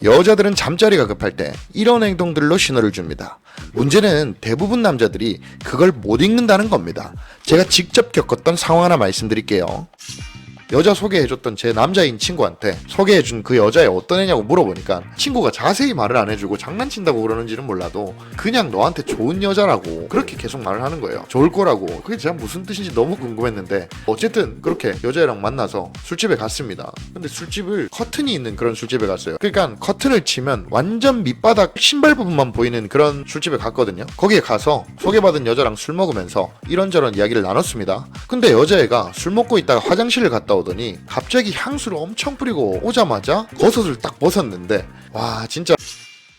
여자들은 잠자리가 급할 때 이런 행동들로 신호를 줍니다. 문제는 대부분 남자들이 그걸 못 읽는다는 겁니다. 제가 직접 겪었던 상황 하나 말씀드릴게요. 여자 소개해줬던 제 남자인 친구한테 소개해준 그 여자애 어떤 애냐고 물어보니까 친구가 자세히 말을 안 해주고 장난친다고 그러는지는 몰라도 그냥 너한테 좋은 여자라고 그렇게 계속 말을 하는 거예요. 좋을 거라고. 그게 진짜 무슨 뜻인지 너무 궁금했는데 어쨌든 그렇게 여자애랑 만나서 술집에 갔습니다. 근데 술집을 커튼이 있는 그런 술집에 갔어요. 그러니까 커튼을 치면 완전 밑바닥 신발 부분만 보이는 그런 술집에 갔거든요. 거기에 가서 소개받은 여자랑 술 먹으면서 이런저런 이야기를 나눴습니다. 근데 여자애가 술 먹고 있다가 화장실을 갔다 오더니 갑자기 향수를 엄청 뿌리고 오자마자 겉옷을 딱 벗었는데 와 진짜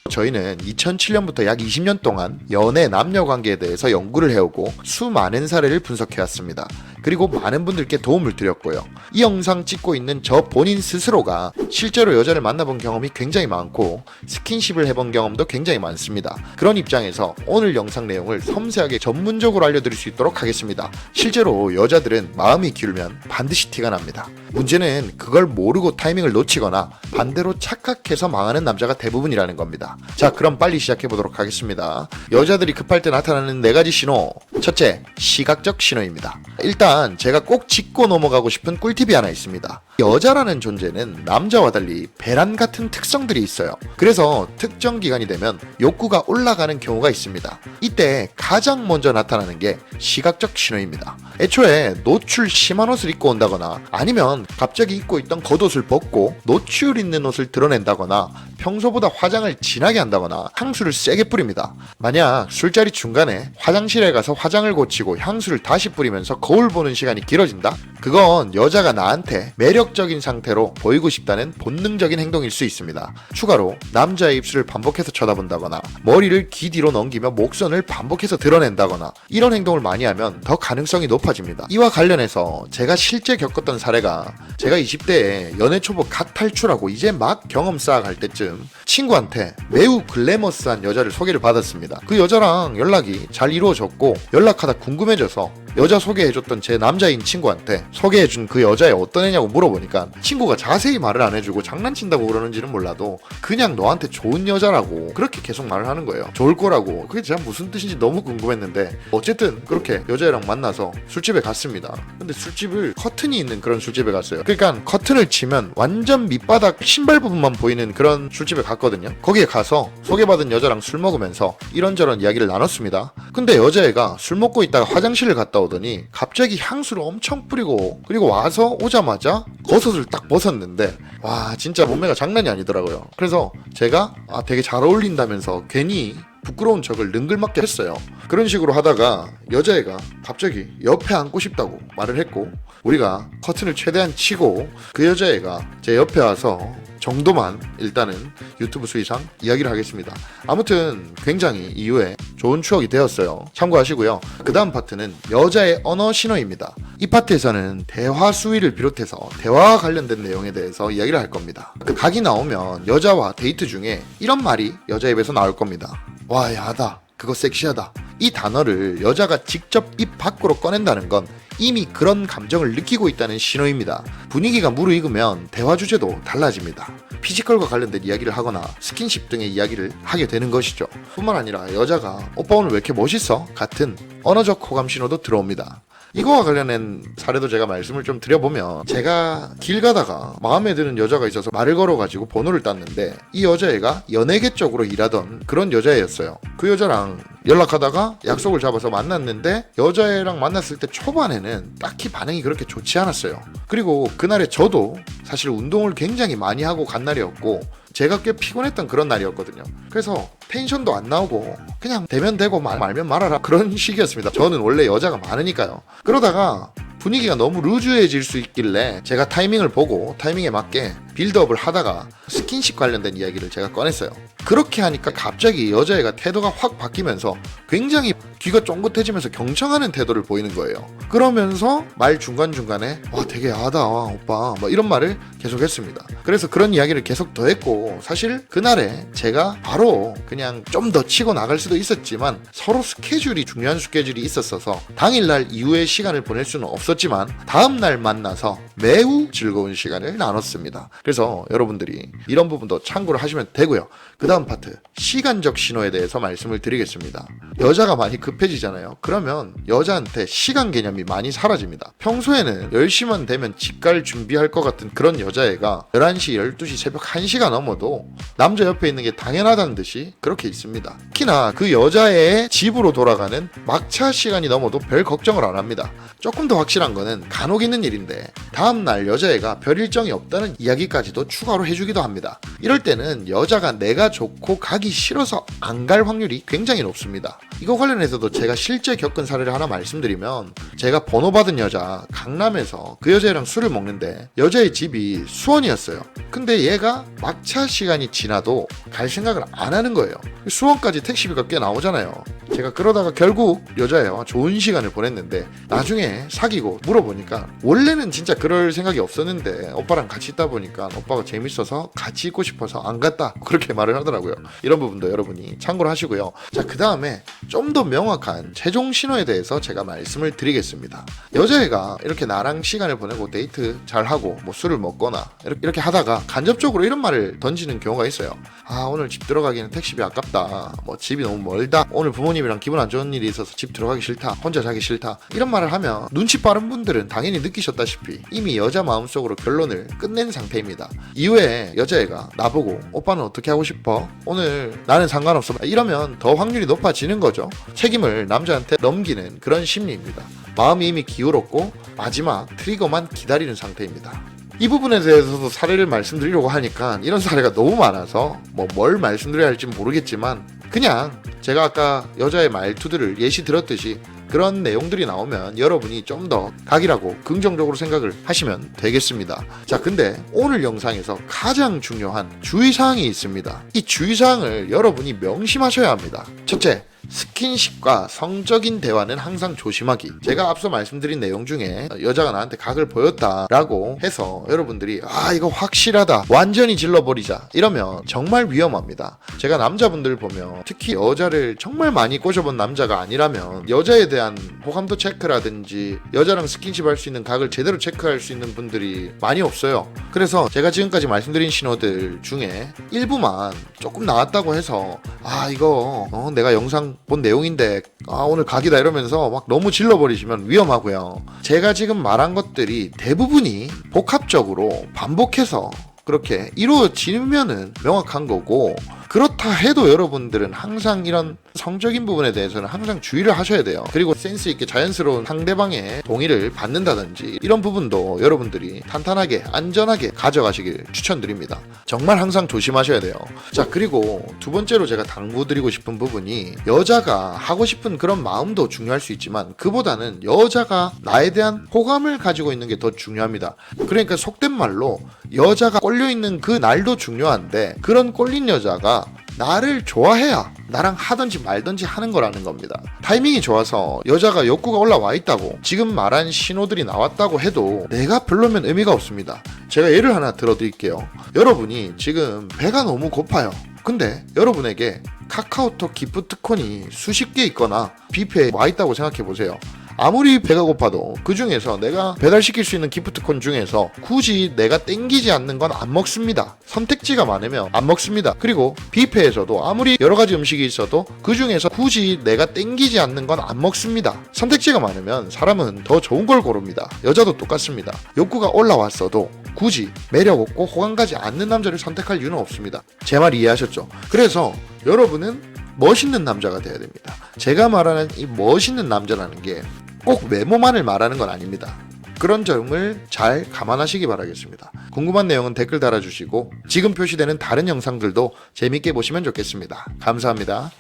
저희는 2007년부터 약 20년 동안 연애 남녀 관계에 대해서 연구를 해오고 수많은 사례를 분석해왔습니다. 그리고 많은 분들께 도움을 드렸고요. 이 영상 찍고 있는 저 본인 스스로가 실제로 여자를 만나본 경험이 굉장히 많고 스킨십을 해본 경험도 굉장히 많습니다. 그런 입장에서 오늘 영상 내용을 섬세하게 전문적으로 알려드릴 수 있도록 하겠습니다. 실제로 여자들은 마음이 기울면 반드시 티가 납니다. 문제는 그걸 모르고 타이밍을 놓치거나 반대로 착각해서 망하는 남자가 대부분이라는 겁니다. 자, 그럼 빨리 시작해보도록 하겠습니다. 여자들이 급할 때 나타나는 4가지 신호. 첫째, 시각적 신호입니다. 일단 제가 꼭 짚고 넘어가고 싶은 꿀팁이 하나 있습니다. 여자라는 존재는 남자와 달리 배란 같은 특성들이 있어요. 그래서 특정 기간이 되면 욕구가 올라가는 경우가 있습니다. 이때 가장 먼저 나타나는 게 시각적 신호입니다. 애초에 노출 심한 옷을 입고 온다거나 아니면 갑자기 입고 있던 겉옷을 벗고 노출 있는 옷을 드러낸다거나 평소보다 화장을 진하게 한다거나 향수를 세게 뿌립니다. 만약 술자리 중간에 화장실에 가서 화장을 고치고 향수를 다시 뿌리면서 거울 보는 시간이 길어진다? 그건 여자가 나한테 매력적인 상태로 보이고 싶다는 본능적인 행동일 수 있습니다. 추가로 남자의 입술을 반복해서 쳐다본다거나 머리를 귀 뒤로 넘기며 목선을 반복해서 드러낸다거나 이런 행동을 많이 하면 더 가능성이 높아집니다. 이와 관련해서 제가 실제 겪었던 사례가 제가 20대에 연애 초보 갓 탈출하고 이제 막 경험 쌓아갈 때쯤 친구한테 매우 글래머스한 여자를 소개를 받았습니다. 그 여자랑 연락이 잘 이루어졌고 연락하다 궁금해져서 여자 소개해줬던 제 남자인 친구한테 소개해준 그 여자애 어떤 애냐고 물어보니까 친구가 자세히 말을 안 해주고 장난친다고 그러는지는 몰라도 그냥 너한테 좋은 여자라고 그렇게 계속 말을 하는 거예요. 좋을 거라고. 그게 진짜 무슨 뜻인지 너무 궁금했는데 어쨌든 그렇게 여자애랑 만나서 술집에 갔습니다. 근데 술집을 커튼이 있는 그런 술집에 갔어요. 그러니까 커튼을 치면 완전 밑바닥 신발 부분만 보이는 그런 술집에 갔거든요. 거기에 가서 소개받은 여자랑 술 먹으면서 이런저런 이야기를 나눴습니다. 근데 여자애가 술 먹고 있다가 화장실을 갔다 오더니 갑자기 향수를 엄청 뿌리고 그리고 와서 오자마자 겉옷을 딱 벗었는데 와 진짜 몸매가 장난이 아니더라고요. 그래서 제가 되게 잘 어울린다면서 괜히 부끄러운 척을 능글맞게 했어요. 그런 식으로 하다가 여자애가 갑자기 옆에 앉고 싶다고 말을 했고 우리가 커튼을 최대한 치고 그 여자애가 제 옆에 와서 정도만 일단은 유튜브 수위상 이야기를 하겠습니다. 아무튼 굉장히 이후에 좋은 추억이 되었어요. 참고하시고요. 그 다음 파트는 여자의 언어 신호입니다. 이 파트에서는 대화 수위를 비롯해서 대화와 관련된 내용에 대해서 이야기를 할 겁니다. 각이 나오면 여자와 데이트 중에 이런 말이 여자 입에서 나올 겁니다. 와 야하다. 그거 섹시하다. 이 단어를 여자가 직접 입 밖으로 꺼낸다는 건 이미 그런 감정을 느끼고 있다는 신호입니다. 분위기가 무르익으면 대화 주제도 달라집니다. 피지컬과 관련된 이야기를 하거나 스킨십 등의 이야기를 하게 되는 것이죠. 뿐만 아니라 여자가 오빠 오늘 왜 이렇게 멋있어? 같은 언어적 호감 신호도 들어옵니다. 이거와 관련된 사례도 제가 말씀을 좀 드려보면 제가 길 가다가 마음에 드는 여자가 있어서 말을 걸어가지고 번호를 땄는데 이 여자애가 연예계 쪽으로 일하던 그런 여자애였어요. 그 여자랑 연락하다가 약속을 잡아서 만났는데 여자애랑 만났을 때 초반에는 딱히 반응이 그렇게 좋지 않았어요. 그리고 그날에 저도 사실 운동을 굉장히 많이 하고 간 날이었고 제가 꽤 피곤했던 그런 날이었거든요. 그래서 텐션도 안 나오고 그냥 되면 되고 말면 말아라 그런 식이었습니다. 저는 원래 여자가 많으니까요. 그러다가 분위기가 너무 루즈해질 수 있길래 제가 타이밍을 보고 타이밍에 맞게 빌드업을 하다가 스킨십 관련된 이야기를 제가 꺼냈어요. 그렇게 하니까 갑자기 여자애가 태도가 확 바뀌면서 굉장히 귀가 쫑긋해지면서 경청하는 태도를 보이는 거예요. 그러면서 말 중간중간에 와 되게 야하다 오빠 뭐 이런 말을 계속 했습니다. 그래서 그런 이야기를 계속 더 했고 사실 그날에 제가 바로 그냥 좀 더 치고 나갈 수도 있었지만 서로 스케줄이 중요한 스케줄이 있었어서 당일날 이후의 시간을 보낼 수는 없었지만 다음날 만나서 매우 즐거운 시간을 나눴습니다. 그래서 그래서 여러분들이 이런 부분도 참고를 하시면 되고요. 그 다음 파트, 시간적 신호에 대해서 말씀을 드리겠습니다. 여자가 많이 급해지잖아요. 그러면 여자한테 시간 개념이 많이 사라집니다. 평소에는 10시만 되면 집 갈 준비할 것 같은 그런 여자애가 11시, 12시, 새벽 1시가 넘어도 남자 옆에 있는 게 당연하다는 듯이 그렇게 있습니다. 특히나 그 여자애의 집으로 돌아가는 막차 시간이 넘어도 별 걱정을 안 합니다. 조금 더 확실한 거는 간혹 있는 일인데 다음날 여자애가 별 일정이 없다는 이야기까지도 추가로 해주기도 합니다. 이럴 때는 여자가 내가 좋고 가기 싫어서 안 갈 확률이 굉장히 높습니다. 이거 관련해서도 제가 실제 겪은 사례를 하나 말씀드리면, 제가 번호 받은 여자 강남에서 그 여자애랑 술을 먹는데 여자의 집이 수원이었어요. 근데 얘가 막차 시간이 지나도 갈 생각을 안 하는 거예요. 수원까지 택시비가 꽤 나오잖아요. 제가 그러다가 결국 여자애와 좋은 시간을 보냈는데 나중에 사귀고 물어보니까 원래는 진짜 그럴 생각이 없었는데 오빠랑 같이 있다 보니까 오빠가 재밌어서 같이 있고 싶어서 안 갔다, 그렇게 말을 하더라고요. 이런 부분도 여러분이 참고를 하시고요. 자, 그 다음에 좀 더 명확한 최종 신호에 대해서 제가 말씀을 드리겠습니다. 여자애가 이렇게 나랑 시간을 보내고 데이트 잘하고 뭐 술을 먹거나 이렇게 하다가 간접적으로 이런 말을 던지는 경우가 있어요. 아, 오늘 집 들어가기는 택시비 아깝다, 뭐 집이 너무 멀다, 오늘 부모님이랑 기분 안 좋은 일이 있어서 집 들어가기 싫다, 혼자 자기 싫다, 이런 말을 하면 눈치 빠른 분들은 당연히 느끼셨다시피 이미 여자 마음속으로 결론을 끝낸 상태입니다. 이후에 여자애가 나보고 오빠는 어떻게 하고 싶어? 오늘 나는 상관없어, 이러면 더 확률이 높아지는 거죠. 책임을 남자한테 넘기는 그런 심리입니다. 마음이 이미 기울었고 마지막 트리거만 기다리는 상태입니다. 이 부분에 대해서도 사례를 말씀드리려고 하니까 이런 사례가 너무 많아서 뭘 말씀드려야 할지 모르겠지만, 그냥 제가 아까 여자의 말투들을 예시 들었듯이 그런 내용들이 나오면 여러분이 좀 더 각이라고 긍정적으로 생각을 하시면 되겠습니다. 자, 근데 오늘 영상에서 가장 중요한 주의사항이 있습니다. 이 주의사항을 여러분이 명심하셔야 합니다. 첫째, 스킨십과 성적인 대화는 항상 조심하기. 제가 앞서 말씀드린 내용 중에 여자가 나한테 각을 보였다라고 해서 여러분들이 아, 이거 확실하다, 완전히 질러버리자, 이러면 정말 위험합니다. 제가 남자분들 보면 특히 여자를 정말 많이 꼬셔본 남자가 아니라면 여자에 대한 호감도 체크라든지 여자랑 스킨십 할 수 있는 각을 제대로 체크할 수 있는 분들이 많이 없어요. 그래서 제가 지금까지 말씀드린 신호들 중에 일부만 조금 나왔다고 해서 아, 이거 내가 영상 본 내용인데 오늘 각이다 이러면서 막 너무 질러버리시면 위험하고요. 제가 지금 말한 것들이 대부분이 복합적으로 반복해서 그렇게 이루어지면은 명확한 거고, 그렇다 해도 여러분들은 항상 이런 성적인 부분에 대해서는 항상 주의를 하셔야 돼요. 그리고 센스 있게 자연스러운 상대방의 동의를 받는다든지 이런 부분도 여러분들이 탄탄하게 안전하게 가져가시길 추천드립니다. 정말 항상 조심하셔야 돼요. 자, 그리고 두 번째로 제가 당부드리고 싶은 부분이, 여자가 하고 싶은 그런 마음도 중요할 수 있지만 그보다는 여자가 나에 대한 호감을 가지고 있는 게 더 중요합니다. 그러니까 속된 말로 여자가 꼴려있는 그 날도 중요한데, 그런 꼴린 여자가 나를 좋아해야 나랑 하든지 말든지 하는 거라는 겁니다. 타이밍이 좋아서 여자가 욕구가 올라와 있다고 지금 말한 신호들이 나왔다고 해도 내가 별로면 의미가 없습니다. 제가 예를 하나 들어드릴게요. 여러분이 지금 배가 너무 고파요. 근데 여러분에게 카카오톡 기프트콘이 수십 개 있거나 뷔페에 와 있다고 생각해 보세요. 아무리 배가 고파도 그 중에서 내가 배달시킬 수 있는 기프트콘 중에서 굳이 내가 땡기지 않는 건 안 먹습니다. 선택지가 많으면 안 먹습니다. 그리고 뷔페에서도 아무리 여러 가지 음식이 있어도 그 중에서 굳이 내가 땡기지 않는 건 안 먹습니다. 선택지가 많으면 사람은 더 좋은 걸 고릅니다. 여자도 똑같습니다. 욕구가 올라왔어도 굳이 매력없고 호감 가지 않는 남자를 선택할 이유는 없습니다. 제 말 이해하셨죠? 그래서 여러분은 멋있는 남자가 돼야 됩니다. 제가 말하는 이 멋있는 남자라는 게 꼭 외모만을 말하는 건 아닙니다. 그런 점을 잘 감안하시기 바라겠습니다. 궁금한 내용은 댓글 달아주시고 지금 표시되는 다른 영상들도 재밌게 보시면 좋겠습니다. 감사합니다.